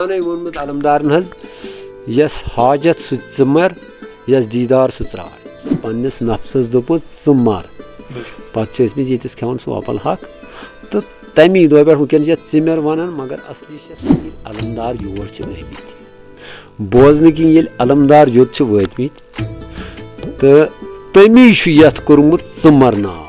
वोनमुत अलमदार yes हाजत सह मर यस दीदार सह त्राय पन्निस नफ्सस दोपुस मर पे ये खेवान सह वपल हक तो तमी दो पे वनकन मर वन मगर असली अलमदार योर आमत बोजन कि अलमदार योत वतमित तो तमी ये कोर्मुत मर नाव।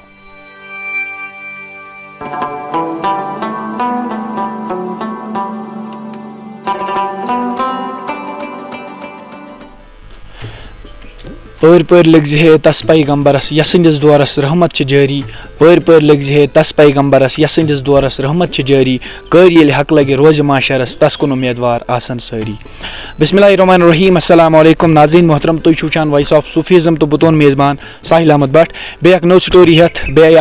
पर पर लग्ज है तस पैगम्बरस यसंदिस दौरस रहमत जारी पर पर लग्ज है तस पैगम्बरस यसंदिस दौरस रहमत जारी कर ये हक लगे रोज माशरस तस कुन उम्मीदवार आसन सारी। बिस्मिल्लाहिर्रहमानिर्रहीम अस्सलाम वालेकुम नाज़रीन मोहतरम तुम वुचान वॉइस ऑफ सूफीज़म तो बतौन मेज़बान साहिल अहमद भट्ट बे नो स्टोरी हेथ बे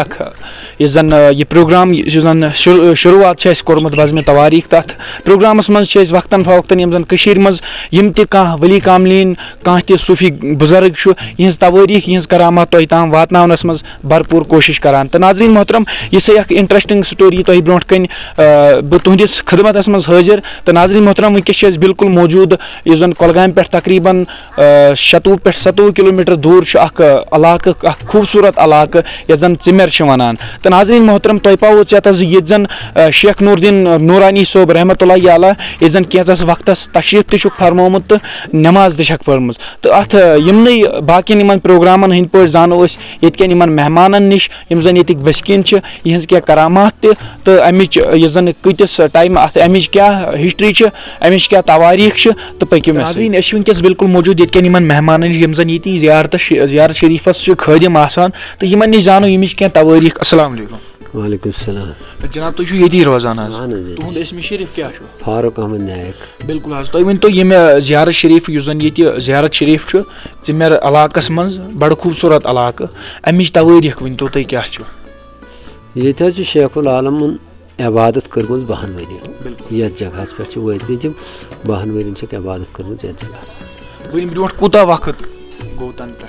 जन यह प्रोग्राम जन शुरुआत कोर्मुत बज़्म तवारीख तथ प्रोग्रामस मज वक्तन फवक्तन यम जन मज यम कह वली कामलीन कह त सूफी बुजुर्ग यह तवारीख यह करामात तुम ताम वातनावनस मज भरपूर कोशिश करान। तो नाज़रीन मोहतरम यह इंटरेस्टिंग स्टोरी तुम ब्रोह कन बह तुहदिस खिदमतस मज हाजिर। तो नाज़रीन मोहतरम वनकस बिल्कुल मौजूद इस जन कोलगाम पे तकरीबन 60 पे 70 किलोमीटर दूर अलाक खूबसूरत अलाक यह जन चिमेर वनान। तो नाज़रीन मोहतरम तुम पाओ चेत ये जन शेख नूरदीन नूरानी सोब रहमतुल्लाहि अलैह ये जन कैंस वक्तस तशरीफ तक फरमोमुत तो नमाज तक पढ़म। तो अत यमन बाकी प्रोग्रामन हंद पे जानो ये मेहमान नश यम जन ये बसकिन यहज क्या करामात तो अमिच यह जन कतिस टाइम अत अमिच क्या हिस्ट्री अमिच क्या तवारीख तो पकि नाज़रीन वनकस बिल्कुल मौजूद ये मेहमान यम जन ये ज़ियारत शरीफस खदिम आसान तो यमन नश जानो यमिच क्या तवारीख। अस्सलाम वालेकुम। वालेकुम सलाम जनाब तुम ये रोजान तुद इसम शरीफ क्या फारूक अहमद नायक। बिल्कुल आज तुम वो यम ज़ियारत शरीफ जन ये ज़ियारत शरीफ चिमेर इलाकस मज बड़ खूबसूरत इलाक अमिच तवारीख वन तो तुम क्या ये शेखुल आलमन इबादत कर्म 12 वरी ये जगह पे वतमित 12 वरी इबादत कर्म ये जगह वन ब्रोह कूता वक्त गो तन पे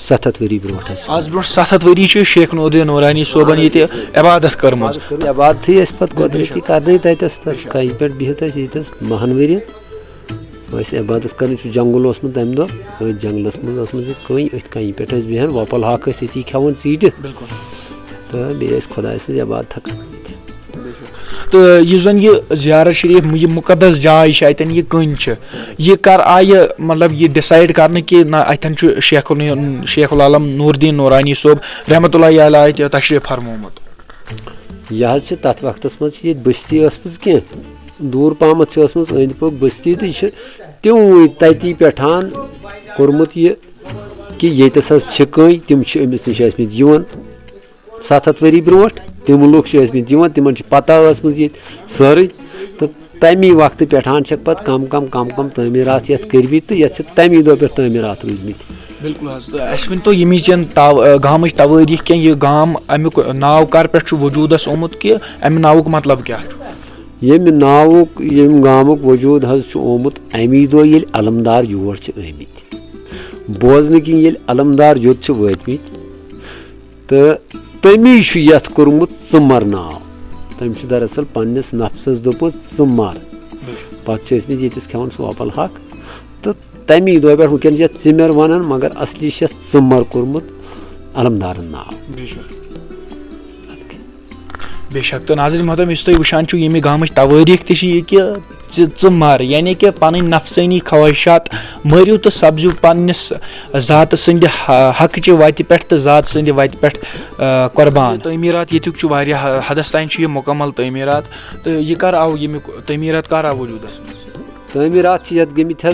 7 वरी ब्रोह आज ब्रोह 7 वरी शेख नूरदीन नूरानी सोबन ये इबादत कर्म इबादत पे कुदरती कर तस कहीं पे बिहत ये 12 वरी इबादत कर जंगल तम दह जंगलस मज कहीं कहीं पे बिहान वपल हक ये खेवान चीट तो बे खुदा सज इबादत हक। तो यह जन यह ज़ियारत शरीफ यह मुकदस जाय अतन यह कन यह कर आय मतलब यह डिसाइड कर कि ना अतन शेखुल आलम नूरदीन नूरानी सोब रहमतुल्लाहि अलैह तशरीफ फरमोमुत। यह तथ वक्तस मज बस्ती कह दूर पहम अंद पक बस्ती तो यह त्यूत तती पेठान कोर्मुत यह कि ये कई तम अमिस नश 7 वरी ब्रोह तम लुक तिमन पता ये सारी तो तमी वक्त पेठान पे कम कम कम कम तमीरात ये करवी तो ये तमी दो पे तमीरात रूदमित। बिल्कुल तो यमिच गाम तवारीख क्या यह गाम अमुक नाव कर पे वजूदस ओमुत कि अमि नावुक मतलब क्या यम नावुक यम गामुक वजूद ओमुत अमी दो ये अलमदार योर आमत बोजन कि अलमदार योत वतमित तो तमी ये कोर्मुत मर नाव तम दरअसल पन्निस नफ्सस दोपुस मर पे ये खेवान सह वपल हक तो तमी दो पे वनकन मर वन मगर असली मर कोर्मुत अलमदार नाव। बेशक तो नाज़रीन मोहतरम इस वुचान यमि गाम तवारीख कि मर यानी कि पन नफसानी ख्वाहिशात मरियो तो सब्जू पन्निस ज़ात संद हक वत पे तो ज़ात संद वत पे कुर्बान। तमीरात ये हदस तान मुकम्मल तमीरात तो यह कर आव यमिक तमीरात कर आव वजूदस तमीरात ये गमित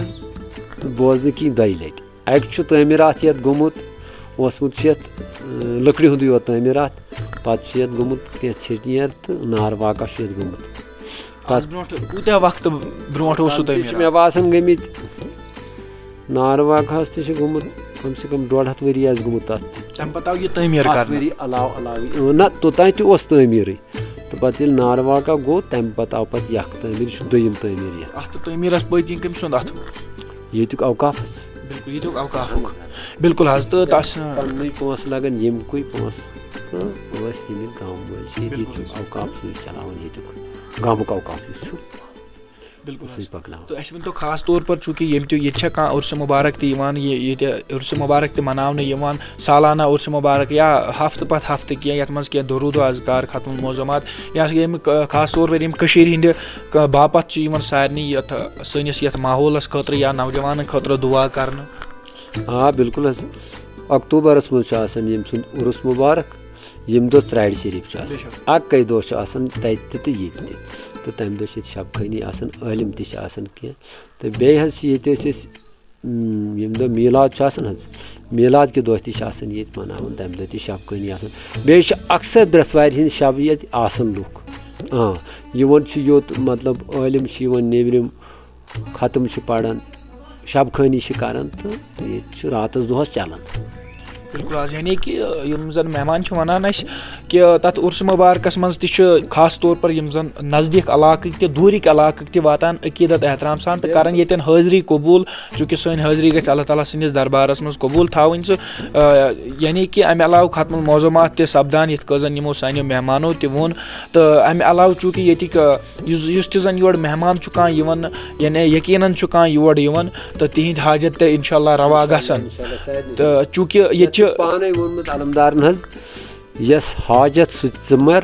बोजन कि 2 लट अक तमीरात ये गोमुत लकड़ी हुंद योत तमीरात पे ये गोमुत कह छीर तो नार वाका गोमुत वक्त ब्रोह मे बासान गमित नार वाकहस गोमुत कम से कम 1.5 वरी गोमुत तमीर ना तोतान तमीर तो पे नार वाका गो तम पे आव पे तमीर दोम तमीर ये अवकाफ बिल्कुल तो पोस लगन यम पोस तो गाम अवकाफ चलान गामुक अवकाफ सही पकना तो अस तो खास तौर पर चूंकि ये उर्स मुबारक ये उर्स मुबारक मनाने सालाना उर्स मुबारक या हफ्ते पत हफ्ते कह ये मज दरूद अज़कार खत्म मौजूमात या खास तौर पर हंद बापत सारे सनिस ये माहौलस खतर या नौजवान खतर दुआ कर बिल्कुल अक्टूबरस मं उर्स मुबारक यम दो त्राड़ शरीफ अक्कई दो तत तो तम दो शब खनी आलिम तह तो बेस यम दो मीलाद मीलाद के दो ये मनान तम दो शब खनी बे अक्सर ब्रसवार हंद शब ये लुक योत मतलब आलिम नेबरम खत्म पढ़ान शब खनी करान तो ये रात दोहस चलान बिल्कुल यानी कि जन मेहमान वनान कि तथ उर्स मुबारकस मज खास तौर पर जन नज़दीक इलाक दूरिक इलाक वातान अकीदत एहतराम सान तो कर ये हाज़री कबूल चूँकि सन हाज़री गई अल्लाह ताला सन्दस दरबारस मज कबूल थवन यानी कि अमे अलाव खत्म मौजूमात सपदान ये जन यमो सानियो मेहमानों तोन तो अमे अलाव चूँकि ये जन योर मेहमान कह यानी यकीनन कह योर तो तिहद हाजत ते इंशाल्लाह रवा गसन तो चूँकि ये पाने वोनमुत अलमदारन यस हाजत सुमर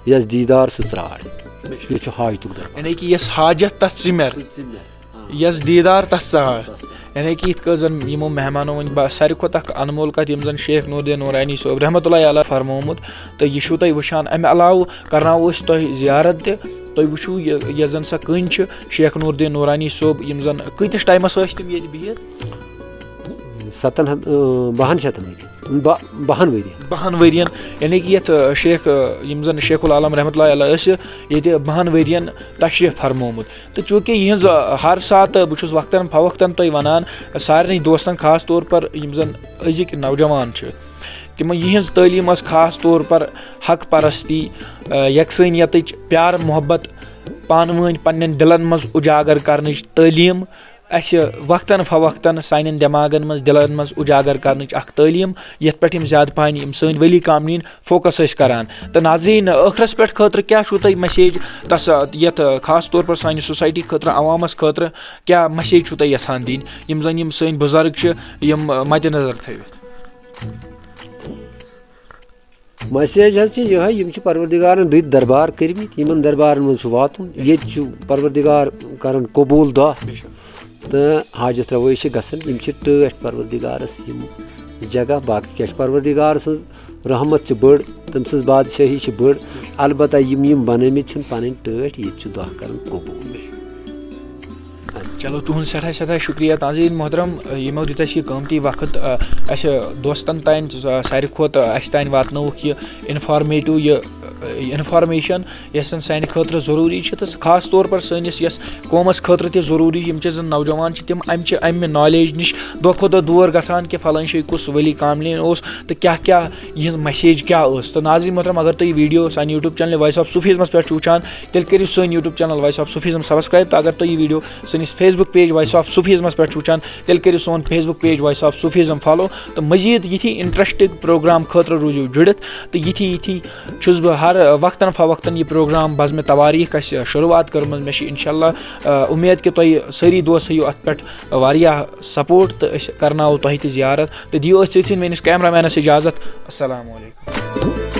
यस दीदार सुत्राड़ ये हाजतुक दरबार यानी कि यस हाजत तस सिमर यस दीदार तस सहार यानी कि इत जन यमो मेहमानों वन सारी खुद अनमोल कत जन शेख नूर नूरानी सोब रहमतुल्लाह अलैह फरमोमुत तो यह तुम वुचान अमे अलाव करनावो तुह जियारत तुम वुचू ये जन सा कन शेख नूर नूरानी सोब यम जन कतिस टाइमस तम ये बिहित 12 वरियन यानी कि ये शेख यम जन शेखुल आलम रहमतुल्लाह अलैह ये 12 वरियन तशरीफ फरमोमुत तो चूँकि यहज हर सात बहुत वक्तन फवक्तन तुम वनान सारे दोस्तन खास तौर पर यम जन अजिक नौजवान तिम यहज तालीम खास तौर पर हक परस्ती यकसनियत प्यार मोहब्बत पानवन पन्न दिलन मज उजागर करने तालीम वक्तन फवक्तन सान दिमागन मज दिलन मज उजागर कर तालीम ये पे ज्यादा पान सन वली कामनीन फोकस करान तो नाजरीन ٲखरस पे खतर क्या तुम मैसेज तस ये खास तौर पर सान सोसाइटी खतर अवामस खतर क्या मैसेज तुम यहान दिन यम जन सन बुजुर्ग मद्देनजर थवित मैसेज यह परवरदिगारन दुत दरबार कर्मित दरबार मज वातुन ये परवरदिगार कर कबूल दुआ तो हाजत रवई गसन टट परवरदिगारस जगह बाकी क्या परवरदिगार सज रहमत बड़ तम सज बादशाही बड़ अलबत्ता यम बनमित पन टट ये दुआ कर कबूल चलो तुहद सठा शुक्रिया ताज़ीन मोहतरम यमो दित यह कीमती वक्त दोस्तन तान सारे खुद तान वातनोक यह इन्फॉर्मेटिव इन्फॉर्मेशन यस सान खतर ज़रूरी तो खास तौर पर सनिस यस कौमस खतर त ज़रूरी यम जन नौजवान तम अमे नॉलेज नश दो खो दूर गसान कि फलान शे कुस वली कामलीन तो क्या क्या यह मैसेज क्या तो नाज़रीन मोहतरम अगर तुम वीडियो सान YouTube channel voice of Sufism पे वुचान तेल करो सन YouTube channel voice of Sufism subscribe तो अगर तुम यह वीडियो सनिस Facebook page voice of Sufism पे वुचान तेल करो सोन Facebook page voice of Sufism follow तो मजीद यी इंटरेस्टिंग प्रोग्राम खतर रूजू जुड़ित तो यी बह हर वक्तन फवक्तन यह प्रोग्राम बज़म तवारीख शुरुआत कर्म मे इंशाल्लाह उम्मीद कि तुम सारी दोस्त हयू अत पे वारियाह सपोर्ट तो करनाओ तुह त जियारत तो दियो मेनिस कैमरामैनस इजाज़त अस्सलाम वालेकुम।